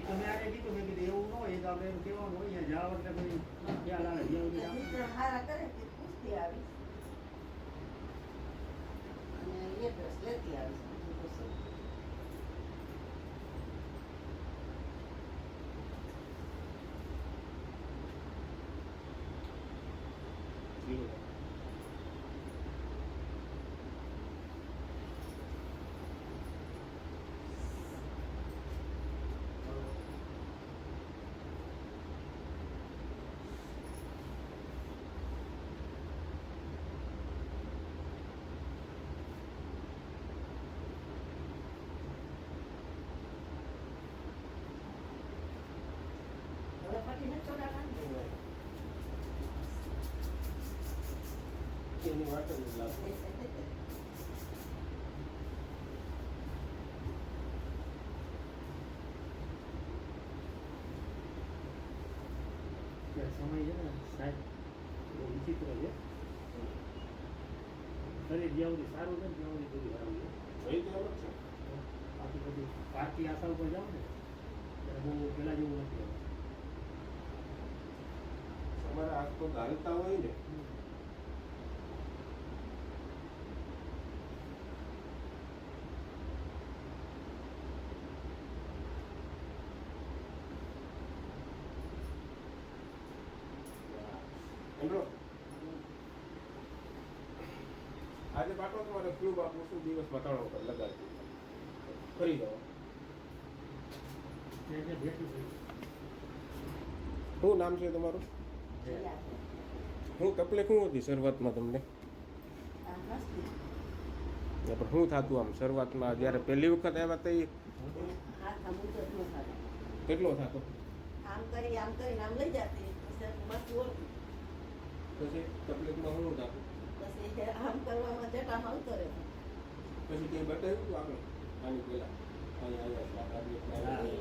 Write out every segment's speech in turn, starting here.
તમે આને કીધું મેં કીધું એવું ન હોય તો આપણે એમ કહેવાનું હોય અહીંયા જાવ એટલે પછી ખ્યાલ આવે જ્યાં સુધી આપણે મિત્ર હારા કરે તે પૂછતી આવીશ અને એડ્રેસ લેતી આવીશ બીજું તો શું. હવે ફટીને ચોરાડવાની હોય. એની વાત જ નથી લાગતી. સમય છે ને સાહેબ બહુ વિચિત્ર છે શરીર જ્યાં સુધી સારું છે ને ત્યાં સુધી બધું સારું છે જોઈ તો એમ જ છે. બાકી બધી પાર્ટી આશા ઉપર જાઓ ને ત્યારે બહુ પેલા જેવું નથી તમારે હાથ પગ હાલતા હોય ને હેલો આજે પાટો તમારે ક્યુબ આપું છું દિવસમાં 3 વખત લગાડજો કરી દો. એને ભેટી થઈ શું નામ છે તમારું? શું તકલીફ શું હતી શરૂઆતમાં તમને? પણ શું થતું આમ શરૂઆતમાં જ્યારે પહેલી વખત આવ્યા તો હાથમાં મુજબ ન થાય. કેટલો થતો? આમ કરીને આમ લઈ જતી પછી મસ્ત ઓળખી પછી તકલીફમાં શું થતું? પછી આમ કરવામાં જટામાં ઉતરે પછી કંઈ બતાવ્યું આગળ આની પહેલા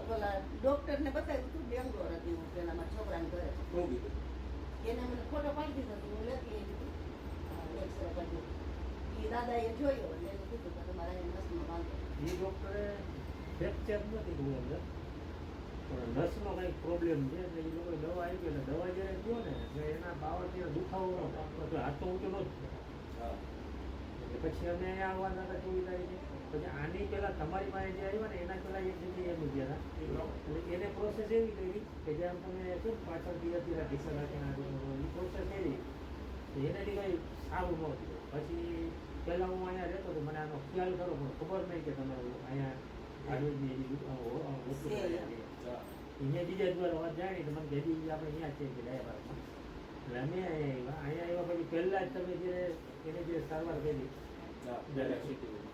પેલા ડોક્ટરને બતાવ્યું તું બેંગ્લોર હતી હું પેલા મારા છોકરાને ઘરે શું કીધું? એને મને ફોટો પાડી દીધો હું લેતી એક્સરે કરી એ દાદાએ જોયો એટલે એને કીધું કે તમારા એ નસમાં વાંધો. એ ડૉક્ટરે ફ્રેક્ચર નથી થયું અંદર પણ નસનો કંઈક પ્રોબ્લેમ છે એટલે એ લોકોએ દવા આપી એટલે દવા જ્યારે કહો ને એટલે એના બાવળથી દુખાવો ન થાય હાથ તો ઊંચો ન જ થાય એટલે પછી અમે અહીંયા આવવાના હતા 24 તારીખે પછી આની પહેલાં તમારી પાસે જે આવ્યા ને એના પહેલાં એક જગ્યાએ એમ ગયા હતા એટલે એને પ્રોસેસ એવી કરી કે જેમ તમે શું પાછળથી હતી ઢીસા રાખીને એ પ્રોસેસ એવી એનાથી કંઈ સારું ન થયું પછી પહેલાં હું અહીંયા રહેતો હતો મને આનો ખ્યાલ ખરો પણ ખબર નહીં કે તમે અહીંયા આયુર્વેદની વસ્તુ અહીંયા બીજા દ્વારા વાત જાણી તો મને કે હજી આપણે અહીંયા છે કે ડાયાબાર એટલે અમે અહીંયા આવ્યા પછી પહેલાં જ તમે જે એને જે સારવાર કરી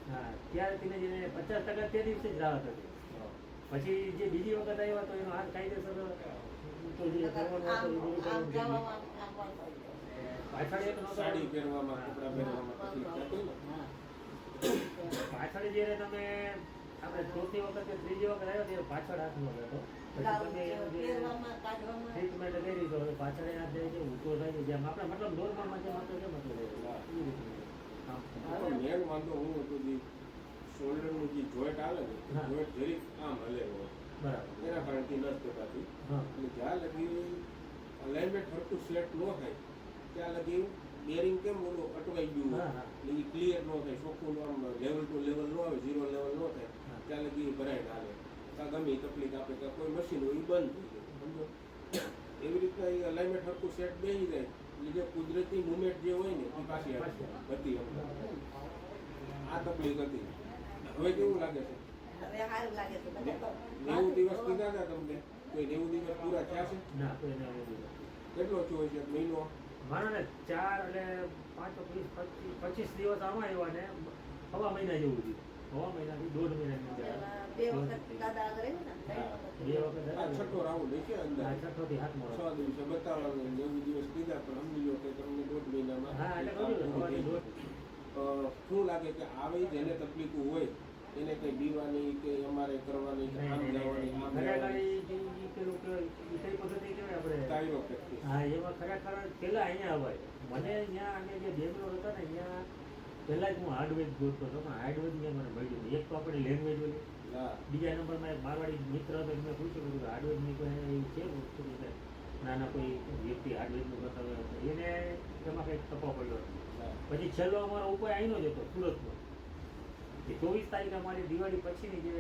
હા ત્યારથી જેને 50% તે દિવસે જ રાહત હતી પછી જે બીજી વખત આવ્યા તો એનો હાથ કાયદેસર તો જે કરવાનું હતું એ બધું કરવું જોઈએ. પાછળ એક નહોતો સાડી પહેરવામાં કપડાં પહેરવામાં તકલીફ થતી ને પાછળ જ્યારે તમે આપણે ચોથી વખત કે ત્રીજી વખત આવ્યો ત્યારે પાછળ હાથ નો રહેતો પછી તમે એનું જે ટ્રીટમેન્ટ કરી તો હવે પાછળ હાથ જાય છે ઊંચો થાય છે જેમ આપણે મતલબ નોર્મલમાં જેમ હતો કેમ હતો એ રીતનું મેન વાંધો હું હતું જે શોલ્ડરનું જે જોઈન્ટ આવે ને હા. જોઈન્ટ જરીક આમ હલે હોય બરાબર એના કારણથી નસ થતાથી હા એટલે જ્યાં લગી અલાઇનમેન્ટ હરખું સેટ ન થાય ત્યાં લગી બેરિંગ કેમ બોલું અટવાઈ ગયું હા, હા. એટલે એ ક્લિયર ન થાય ચોખ્ખું આમ લેવલ ટુ લેવલ ન આવે 0 લેવલ ન થાય હા. ત્યાં લગી ભરાય હાલે ત્યાં ગમે એ તકલીફ આપે કે કોઈ મશીન હોય એ બંધ થઈ જાય સમજો એવી રીતના એ અલાઇનમેન્ટ હરખું સેટ બેસી જાય એટલે જે કુદરતી મુવમેન્ટ જે હોય ને એ પાછી હતી આ તકલીફ હતી. હવે કેવું લાગે છે? હવે સારું લાગે છે બધા તો 90 દિવસ કીધા હતા તમને કોઈ 90 દિવસ પૂરા થયા છે? ના તો એને આવું બધું કેટલો થયો છે મહિનો? માનો ને 4 એટલે 5 25 દિવસ આમાં આવ્યા ને હવા મહિના જેવું થયું હવા મહિનાથી 1.5 મહિનાની પેલા બે વખત દાદા આગળ આવ્યું ને ત્રણ વખત. બે વખત આ છઠ્ઠો રાઉન્ડ છે અંદર હા, છઠ્ઠોથી હાથમાં 6 દિવસે બતાવવાનું 90 દિવસ કીધા પણ સમજી લો કે તમને 1.5 મહિનામાં હા એટલે કહ્યું હવાની દોઢ શું લાગે કે આવી જેને તકલીફો હોય એને કઈ બીવાની કે અમારે કરવાની કે આમ જવાની આમ જવાની કાયરોપ્રેક્ટિસ હા એમાં ખરેખર પેલા અહીંયા અવાય મને અહીંયા અમે જે બેંગ્લોર હતા ને અહીંયા પહેલાં જ હું હાર્ડવેજ ગોતતો હતો પણ હાર્ડવેજ અહીંયા મને મળ્યું નહીં. એક તો આપણી લેંગ્વેજ હોય હા. બીજા નંબરમાં એક મારવાડી મિત્ર હતો એમને પૂછ્યું કે હાર્ડવેરની કોઈ એવું છે વસ્તુ કે નાના કોઈ વ્યક્તિ હાર્ડવેરનું બતાવે તો એને એમાં કંઈક તપો પડ્યો હતો. હા. પછી છેલ્લો અમારો ઉપાય અહીંનો જ હતો સુરતનો કે 24 તારીખે અમારી દિવાળી પછીની જે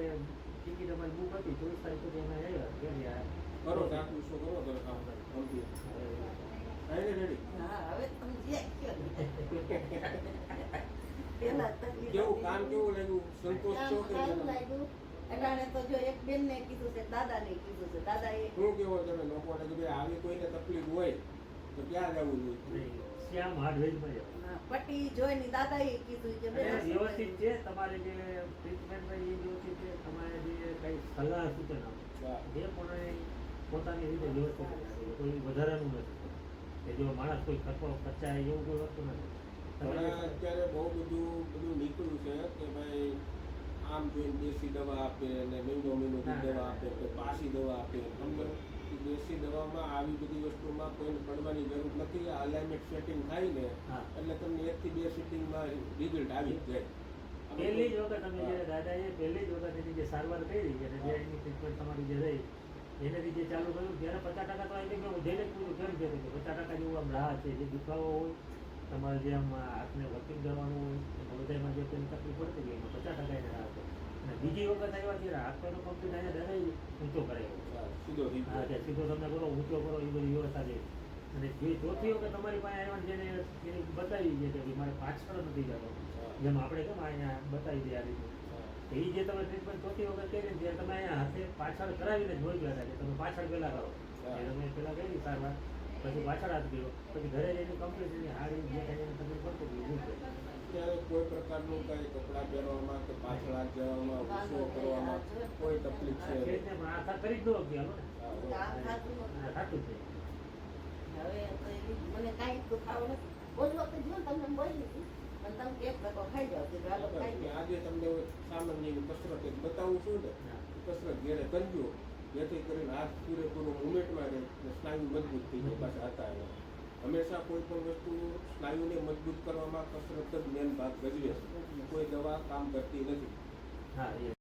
ટિકિટ અમારી બુક હતી 24 તારીખ સુધી અમે આવ્યા કરો ચાકુ શું કરો તમે કામ સમજી રેડી હા હવે તમે જે કહો પેલા તકલીફ કેવું કામ કેવું લાગ્યું સંતોષ છો કે સારું લાગ્યું અટાણે તો જો એક બેનને કીધું છે દાદાને કીધું છે દાદાએ શું કેવો તમે લોકોને કે ભાઈ આવી કોઈને તકલીફ હોય તો ક્યાં જવું જોઈએ શ્યામ હાર્ડવેરમાં જવાનું. હા, પટ્ટી જોઈને દાદાએ કીધું કે અને બેન વ્યવસ્થિત છે તમારે જે ટ્રીટમેન્ટ એ વ્યવસ્થિત છે તમારે જે કઈ સલાહ સૂચન આપે હા. એ પણ પોતાની રીતે વ્યવસ્થિત રાખે. કોઈ વધારાનું નથી કે જો માણસ કોઈ ખર્ચો ખર્ચાય એવું કોઈ વસ્તુ નથી. હવે અત્યારે બહુ બધું નીકળ્યું છે કે ભાઈ આમ જોઈને દેશી દવા આપે ને મહિનો દવા આપે કે પાછી દવા આપે સમજો એ દેશી દવામાં આવી બધી વસ્તુમાં કોઈને પડવાની જરૂર નથી. આ અલાઇનમેન્ટ સેટિંગ થાય ને હા. એટલે તમને 1 થી 2 સિટિંગમાં રિઝલ્ટ આવી જ જાય. પહેલી જ વખત અમે જે દાદાએ પહેલી જ વખત એની જે સારવાર કરી અને જે એની ટ્રીટમેન્ટ તમારી જે રહી એનાથી જે ચાલુ કર્યું ત્યારે 50% તો આવી ગયું. જેને પૂછ્યું કેમ છે તો 50% જેવું આમ રાહત છે. જે દુખાવો હોય તમારે જે આમ હાથને વર્કિંગ કરવાનું હોય હૃદયમાં જે પેલી તકલીફ પડતી હોય એમાં 50% એને રાહત હોય. અને બીજી વખત આવ્યા ત્યારે હાથ પેલો કમ્પ્લીટ અહીંયા દાદાએ ઊંચો કરાયો. હા, સીધો હા રિઝલ્ટ. ત્યાં સીધો તમને કરો ઊંચો કરો એ બધી વ્યવસ્થા છે. અને જે ચોથી વખત તમારી પાસે આવ્યા જેને એની બતાવી છે કે ભાઈ મારે પાછળ નથી જતો જેમ આપણે કેમ અહીંયા બતાવી દઈએ આ રીતે તો એ જે તમે ટ્રીટમેન્ટ ચોથી વખત કરી ને ત્યારે તમે અહીંયા હાથે પાછળ કરાવીને જોઈ ગયા હતા કે તમે પાછળ પહેલા કરો એ તમે પહેલા કરી સારવાર પછી પાછળ હાથ ગયો પછી ઘરે જઈને કમ્પ્લીટ એની હારી જે કાંઈ એને તકલીફ પડતી હતી એ દૂર થઈ. અત્યારે કોઈ પ્રકારનું કઈ કપડાં પહેરવામાં કે પાછળ હાથ જવામાં ગુસ્સો કરવામાં કોઈ તકલીફ આ છે છે જ ને, પણ આ કરી જ દો કે હાલો ને હા, કામ થતું નહોતું. આ થતું જ નહીં. હવે તો એવી મને કાંઈ દુખાવો નથી ઓલી વખતે જો ને તમને બોલી હતી અને તમે એક ટકો ખાઈ જાઓ કે હાલો ખાઈ બરાબર. જાઓ આજે તમને સામાન્ય એવી કસરત એક બતાવું છું ને હા. એ કસરત ઘેરે કરજો જેથી કરીને હાથ પૂરેપૂરું મુવમેન્ટમાં રહે અને સ્નાયુ મજબૂત થઈ જાય પાછા હતા એવા હંમેશા કોઈ પણ વસ્તુ સ્નાયુને મજબૂત કરવામાં કસરત જ મેન ભાગ ભજવે છે કોઈ દવા કામ કરતી નથી. હા એ